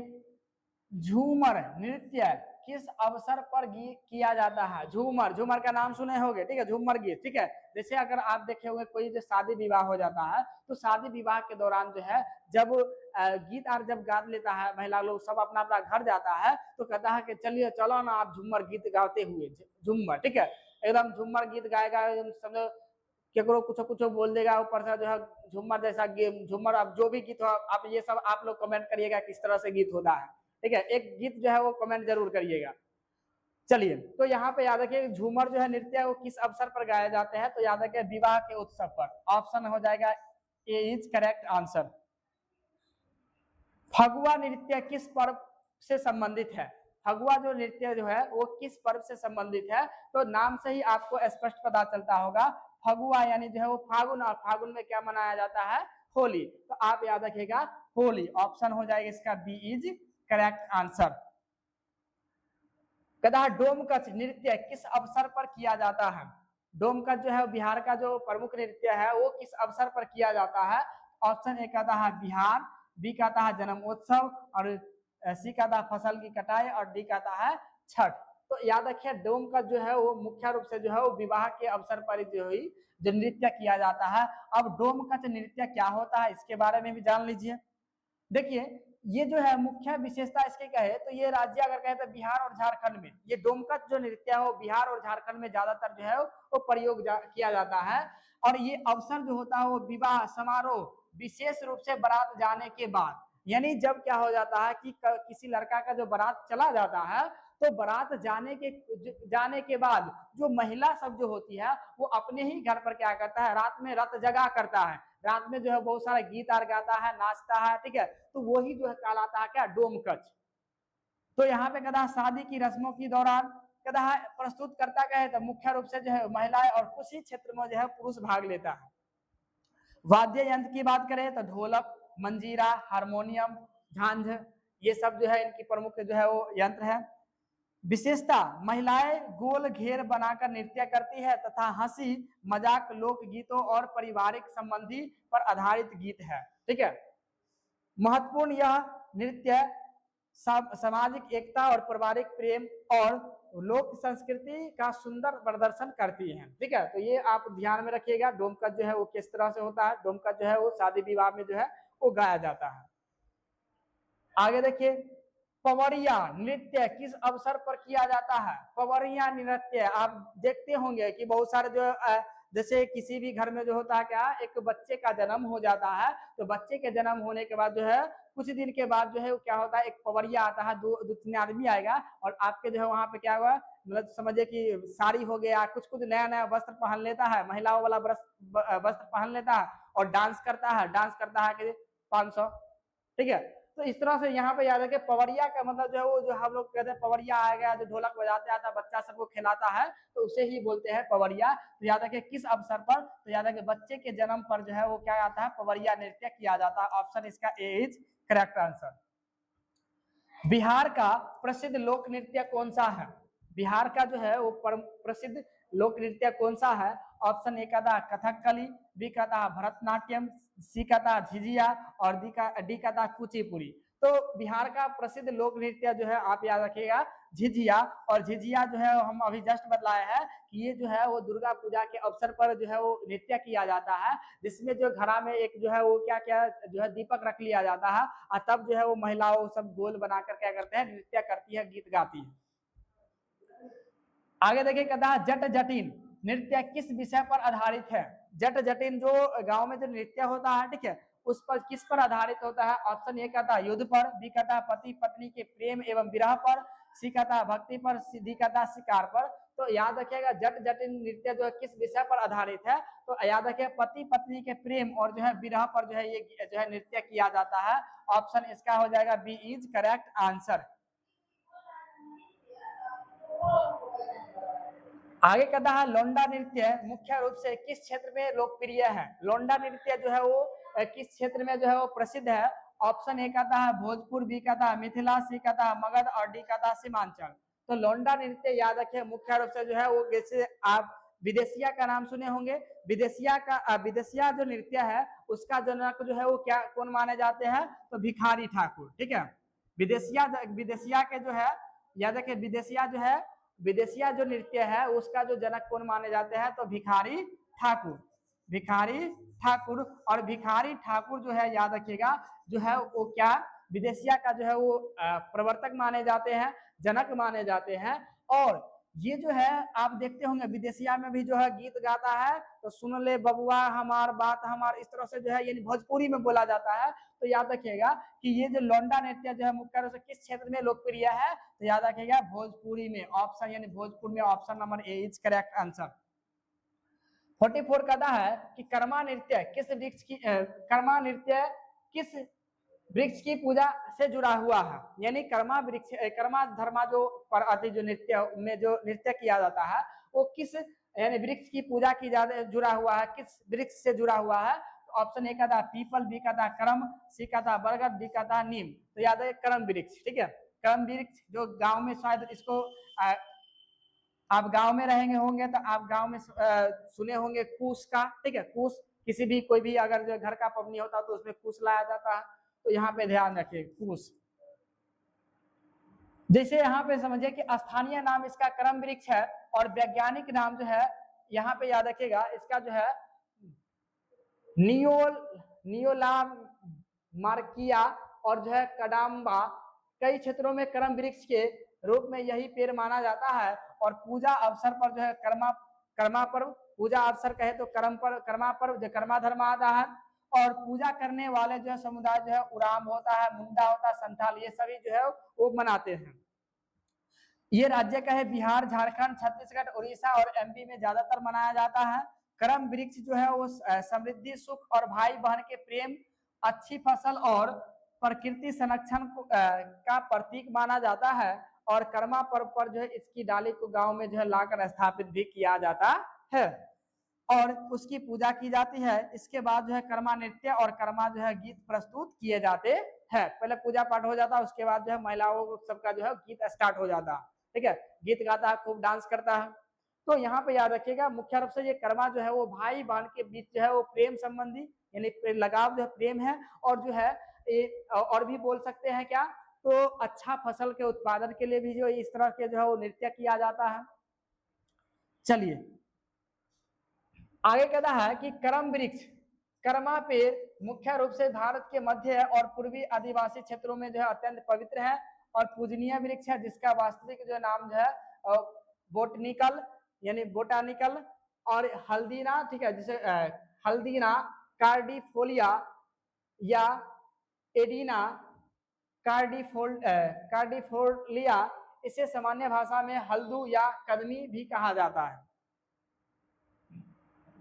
झूमर नृत्य किस अवसर पर किया जाता है। झूमर, झूमर का नाम सुने होंगे, ठीक है, झूमर गीत, ठीक है। जैसे अगर आप देखे होंगे कोई जो शादी विवाह हो जाता है तो शादी विवाह के दौरान जो है जब गीत और जब गा लेता है महिला लोग, सब अपना अपना घर जाता है, तो कहता है कि चलिए चलो ना आप झूमर गीत गाते हुए, झूमर, ठीक है, एकदम झूमर गीत गाएगा, समझो केकरो कुछ कुछ बोल देगा, ऊपर से जो है झूमर जैसा झूमर, अब जो भी गीत हो आप ये सब आप लोग कमेंट करिएगा किस तरह से गीत होता है, ठीक है, एक गीत जो है वो कमेंट जरूर करिएगा। चलिए, तो यहाँ पे याद रखिए झूमर जो है नृत्य वो किस अवसर पर गाए जाते हैं, तो याद रखिए विवाह के उत्सव पर, ऑप्शन हो जाएगा ए इज करेक्ट आंसर। फगुआ नृत्य किस पर्व से संबंधित है, फगुआ जो नृत्य जो है वो किस पर्व से संबंधित है, तो नाम से ही आपको स्पष्ट पता चलता होगा। फगुआ यानी जो है वो फागुन, और फागुन में क्या मनाया जाता है, होली, तो आप याद रखिएगा होली, ऑप्शन हो जाएगा इसका बी इज करेक्ट आंसर। कदा डोमकच नृत्य किस अवसर पर किया जाता है? डोमकच जो है बिहार का जो प्रमुख नृत्य है वो किस अवसर पर किया जाता है? ऑप्शन ए कहता है बिहार, बी कहता है जन्मोत्सव, और सी कहता है फसल की कटाई, और डी कहता है छठ। तो याद रखिए डोमकच जो है वो मुख्य रूप से जो है वो विवाह के अवसर पर जो नृत्य किया जाता है। अब डोमकच नृत्य क्या होता है इसके बारे में भी जान लीजिए। देखिए ये जो है मुख्य विशेषता इसके क्या है, तो ये राज्य अगर कहे तो बिहार और झारखंड में ये डोमकच जो नृत्य है वो बिहार और झारखंड में ज्यादातर जो है वो प्रयोग किया जाता है। और ये अवसर जो होता है वो विवाह समारोह विशेष रूप से बारात जाने के बाद, यानी जब क्या हो जाता है कि किसी लड़का का जो बारात चला जाता है तो बारात जाने के बाद जो महिला सब जो होती है वो अपने ही घर पर क्या करता है, रात में रत जगा करता है, रात में जो है बहुत सारा गीत आर गाता है, नाचता है, ठीक है। तो वही जो है कहलाता है क्या, डोमकच। तो यहाँ पे कहता है शादी की रस्मों के दौरान कहता है प्रस्तुत करता क्या है, तो मुख्य रूप से जो है महिलाएं और कुछ ही क्षेत्र में जो है पुरुष भाग लेता है। वाद्य यंत्र की बात करें तो ढोलक, मंजीरा, हारमोनियम, झांझ, ये सब जो है इनकी प्रमुख जो है वो यंत्र है। विशेषता, महिलाएं गोल घेर बनाकर नृत्य करती है तथा हंसी मजाक लोक गीतों और पारिवारिक संबंधी पर आधारित गीत है, ठीक है। महत्वपूर्ण यह नृत्य सामाजिक एकता और पारिवारिक प्रेम और लोक संस्कृति का सुंदर प्रदर्शन करती है, ठीक है। तो ये आप ध्यान में रखिएगा डोमकच जो है वो किस तरह से होता है। डोमकच जो है वो शादी विवाह में जो है वो गाया जाता है। आगे देखिए, पवरिया नृत्य किस अवसर पर किया जाता है? पवरिया नृत्य आप देखते होंगे कि बहुत सारे जो जैसे किसी भी घर में जो होता है क्या, एक बच्चे का जन्म हो जाता है, तो बच्चे के जन्म होने के बाद जो है कुछ दिन के बाद जो है क्या होता है, एक पवरिया आता है, दो तीन आदमी आएगा और आपके जो है वहां पे क्या हुआ, मतलब समझिए कि साड़ी हो गया, कुछ कुछ नया नया वस्त्र पहन लेता है, महिलाओं वाला वस्त्र पहन लेता है और डांस करता है कि 500, ठीक है। तो इस तरह से यहाँ पे याद है कि पवरिया का मतलब जो है वो जो हम लोग कहते हैं पवरिया आ गया, जो ढोलक बजाते आता बच्चा सबको खिलाता है, तो उसे ही बोलते हैं पवरिया। तो याद है कि किस अवसर पर, तो याद है कि बच्चे के जन्म पर जो है वो क्या आता है, पवरिया नृत्य किया जाता है। ऑप्शन इसका ए इज करेक्ट आंसर। बिहार का प्रसिद्ध लोक नृत्य कौन सा है? बिहार का जो है वो प्रसिद्ध लोक नृत्य कौन सा है? ऑप्शन ए कहता कथकली, बी कहता भरतनाट्यम, सी कहता झिझिया, और डी कहता कुचिपुड़ी। तो बिहार का प्रसिद्ध लोक नृत्य जो है आप याद रखिएगा झिझिया। और झिझिया जो है हम अभी जस्ट बतलाए हैं कि ये जो है वो दुर्गा पूजा के अवसर पर जो है वो नृत्य किया जाता है, जिसमें जो घड़ा में एक जो है वो क्या क्या जो है दीपक रख लिया जाता है, और तब जो है वो महिलाओं सब गोल बनाकर क्या करते हैं, नृत्य करती है, गीत गाती है। आगे देखिए कहता है जट जटिन नृत्य किस विषय पर आधारित है? जट जटिन जो गांव में जो नृत्य होता है, ठीक है, उस पर किस पर आधारित होता है? ऑप्शन ए कहता है युद्ध पर, बी कहता है पति पत्नी के प्रेम एवं विरह पर, सी कहता है भक्ति पर, डी कहता है शिकार पर। तो याद रखिएगा जट जटिन नृत्य जो है किस विषय पर आधारित है, तो याद रखिए पति पत्नी के प्रेम और जो है विरह पर जो है ये जो है नृत्य किया जाता है। ऑप्शन इसका हो जाएगा बी इज करेक्ट आंसर। आगे कहता है लोंडा नृत्य मुख्य रूप से किस क्षेत्र में लोकप्रिय है? लोंडा नृत्य जो है वो किस क्षेत्र में जो है वो प्रसिद्ध है? ऑप्शन ए कहता है भोजपुर, बी कहता है मिथिला, सी कहता है मगध, और डी कहता है सीमांचल। तो लोंडा नृत्य याद रखिए मुख्य रूप से जो है वो, जैसे आप विदेशिया का नाम सुने होंगे, विदेशिया जो नृत्य है उसका जनक जो है वो क्या कौन माने जाते हैं? तो भिखारी ठाकुर, ठीक है। विदेशिया के जो है याद रखिए विदेशिया जो नृत्य है उसका जो जनक कौन माने जाते हैं? तो भिखारी ठाकुर, भिखारी ठाकुर। और भिखारी ठाकुर जो है याद रखिएगा जो है वो क्या विदेशिया का जो है वो प्रवर्तक माने जाते हैं, जनक माने जाते हैं। और ये जो है आप देखते होंगे विदेशिया में भी जो है गीत गाता है, तो सुन ले बबुआ हमार बात हमार, इस तरह से जो है यानी भोजपुरी में बोला जाता है। तो याद रखिएगा कि ये जो लौंडा नृत्य जो है मुख्य रूप से किस क्षेत्र में लोकप्रिय है? तो याद रखिएगा भोजपुरी में। ऑप्शन यानी भोजपुर में option number A is correct answer. 44 कहता है कि कर्मा नृत्य किस वृक्ष की पूजा से जुड़ा हुआ है? यानी कर्मा धर्मा जो पर आदि जो नृत्य में जो नृत्य किया जाता है वो किस यानी वृक्ष की पूजा की जुड़ा हुआ है, किस वृक्ष से जुड़ा हुआ है? ऑप्शन ए कहता पीपल, बी कहता करम, सी कहता बरगद, डी कहता नीम। तो याद है करम वृक्ष, ठीक है। करम वृक्ष जो गांव में शायद इसको आप गांव में रहेंगे होंगे तो आप गांव में सुने होंगे कूश का, ठीक है, कूश किसी भी कोई भी अगर जो घर का पबनी होता है तो उसमें कूश लाया जाता है, तो यहाँ पे ध्यान रखिए कूश। जैसे यहाँ पे समझिए कि स्थानीय नाम इसका करम वृक्ष है और वैज्ञानिक नाम जो है यहाँ पे याद रखिएगा इसका जो है नियोलाम मार्किया और जो है कडाम्बा। कई क्षेत्रों में करम वृक्ष के रूप में यही पेड़ माना जाता है और पूजा अवसर पर जो है कर्मा पर्व, पूजा अवसर कहे तो कर्मा पर्व जो कर्मा धर्म आता है, और पूजा करने वाले जो है समुदाय जो है उराम होता है, मुंडा होता है, संथाल, ये सभी जो है वो मनाते हैं। ये राज्य का है बिहार, झारखंड, छत्तीसगढ़, उड़ीसा और एमपी में ज्यादातर मनाया जाता है। करम वृक्ष जो है वो समृद्धि, सुख और भाई बहन के प्रेम, अच्छी फसल और प्रकृति संरक्षण का प्रतीक माना जाता है और कर्मा पर्व पर जो है इसकी डाली को गांव में जो है लाकर स्थापित भी किया जाता है और उसकी पूजा की जाती है। इसके बाद जो है कर्मा नृत्य और कर्मा जो है गीत प्रस्तुत किए जाते हैं। पहले पूजा पाठ हो जाता है, उसके बाद जो है महिलाओं सबका जो है गीत स्टार्ट हो जाता है, ठीक है, गीत गाता है, खूब डांस करता है। तो यहाँ पे याद रखिएगा मुख्य रूप से ये कर्मा जो है वो भाई बहन के बीच जो है वो प्रेम संबंधी यानी लगाव जो है प्रेम है, और जो है और भी बोल सकते हैं क्या, तो अच्छा फसल के उत्पादन के लिए भी जो इस तरह के जो है वो नृत्य किया जाता है। चलिए आगे कहता है कि करम वृक्ष, कर्मा पेड़ मुख्य रूप से भारत के मध्य और पूर्वी आदिवासी क्षेत्रों में जो है अत्यंत पवित्र है और पूजनीय वृक्ष है, जिसका वास्तविक जो नाम जो है बोटनिकल यानी बोटानिकल और हल्दीना, ठीक है, जिसे हल्दीना कार्डिफोलिया या एडिना कार्डिफोलिया, इसे सामान्य भाषा में हल्दू या कदमी भी कहा जाता है।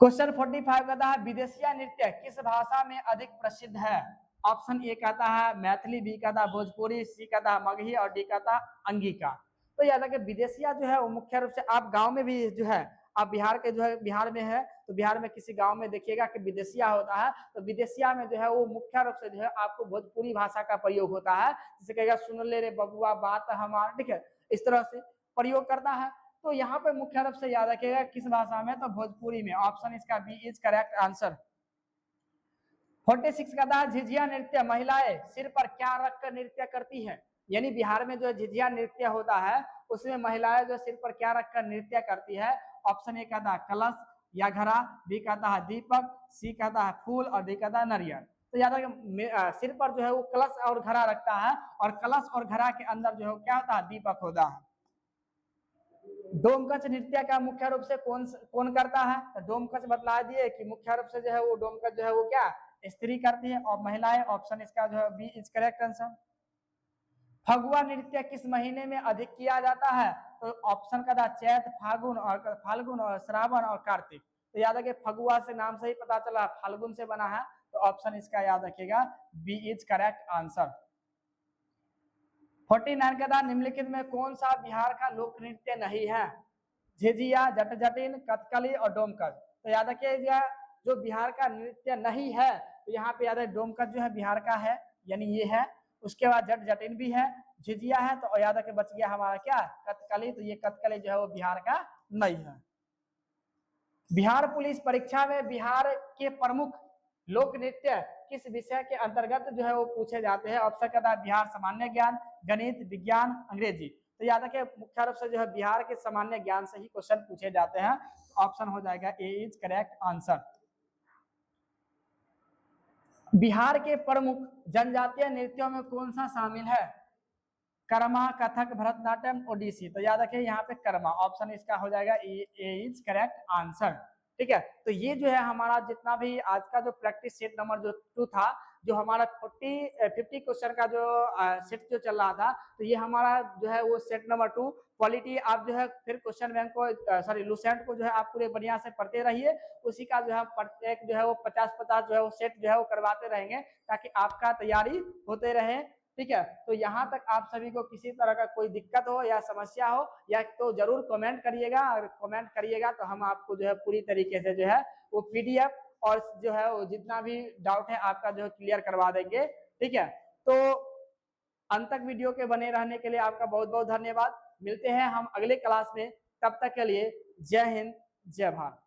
क्वेश्चन 45 कहता है विदेशिया नृत्य किस भाषा में अधिक प्रसिद्ध है। ऑप्शन ए कहता है मैथिली, बी कहता है भोजपुरी, सी कहता है मगही और डी कहता है अंगिका। तो याद रखिए विदेशिया जो है वो मुख्य रूप से आप गांव में भी जो है, आप बिहार के जो है बिहार में है तो बिहार में किसी गांव में देखिएगा कि विदेशिया होता है, तो विदेशिया में जो है वो मुख्य रूप से जो है आपको भोजपुरी भाषा का प्रयोग होता है, जैसे कहेगा सुन ले रे बबुआ बात हमारा, ठीक है, इस तरह से प्रयोग करता है। तो यहाँ पे मुख्य रूप से याद रखिएगा किस भाषा में, तो भोजपुरी में। ऑप्शन इसका बी इज करेक्ट आंसर। 46 का था झिझिया नृत्य महिलाएं सिर पर क्या रखकर नृत्य करती है। यानी बिहार में जो झिझिया नृत्य होता है उसमें महिलाएं जो सिर पर क्या रखकर नृत्य करती है। ऑप्शन ए कहता है कलश या घड़ा, बी कहता है दीपक, सी कहता है फूल और डी कहता है नारियल। तो याद रखिए सिर पर जो है वो कलश और घड़ा रखता है और कलश और घड़ा के अंदर जो है क्या होता है, दीपक होता है। डोमकच नृत्य का मुख्य रूप से कौन करता है, तो डोमकच बतला दिए कि मुख्य रूप से जो है वो डोमकच जो है वो क्या स्त्री करती है और महिलाएं। ऑप्शन इसका जो है B is correct answer. Phagua नृत्य किस महीने में अधिक किया जाता है, तो ऑप्शन का था चैत, फाल्गुन और श्रावण और कार्तिक। तो याद रखिए फगुआ से नाम से ही पता चला फाल्गुन से बना है, तो ऑप्शन इसका याद रखिएगा बी इज करेक्ट आंसर। 49 का था निम्नलिखित में कौन सा बिहार का लोक नृत्य नहीं है। झिझिया, जट जटिन, कथकली और डोमकच। तो याद रखिए जो बिहार का नृत्य नहीं है तो यहाँ पे याद है डोमकच जो है बिहार का है, यानी ये है। उसके बाद जट जटिन भी है, झिझिया है, तो याद रखिए बच गया हमारा क्या कथकली। तो ये कथकली जो है वो बिहार का नहीं है। बिहार पुलिस परीक्षा में बिहार के प्रमुख लोक नृत्य किस विषय के अंतर्गत जो है वो पूछे जाते हैं। ऑप्शन का था बिहार सामान्य ज्ञान, गणित, विज्ञान, अंग्रेजी। तो याद रखिए मुख्य रूप से जो है बिहार के सामान्य ज्ञान से ही क्वेश्चन पूछे जाते हैं। ऑप्शन हो जाएगा ए इज करेक्ट आंसर। बिहार के प्रमुख जनजातीय नृत्यों में कौन सा शामिल है। कर्मा, कथक, भरतनाट्यम, ओडिसी। तो याद रखिए यहाँ पे कर्मा, ऑप्शन इसका हो जाएगा ए इज करेक्ट आंसर। ठीक है, तो ये जो है हमारा जितना भी आज का जो प्रैक्टिस सेट नंबर जो 2 था, जो हमारा 50 क्वेश्चन का जो सेट जो चल रहा था, तो ये हमारा जो है वो सेट नंबर 2 क्वालिटी। आप जो है फिर क्वेश्चन बैंक को सॉरी लुसेंट को जो है आप पूरे बढ़िया से पढ़ते रहिए। उसी का जो है प्रत्येक जो है वो 50-50 जो है वो सेट जो है वो करवाते रहेंगे ताकि आपका तैयारी होते रहे। ठीक है, तो यहाँ तक आप सभी को किसी तरह का कोई दिक्कत हो या समस्या हो या तो जरूर कमेंट करिएगा, और कमेंट करिएगा तो हम आपको जो है पूरी तरीके से जो है वो पीडीएफ और जो है वो जितना भी डाउट है आपका जो है क्लियर करवा देंगे। ठीक है, तो अंत तक वीडियो के बने रहने के लिए आपका बहुत बहुत धन्यवाद। मिलते हैं हम अगले क्लास में, तब तक के लिए जय हिंद, जय भारत।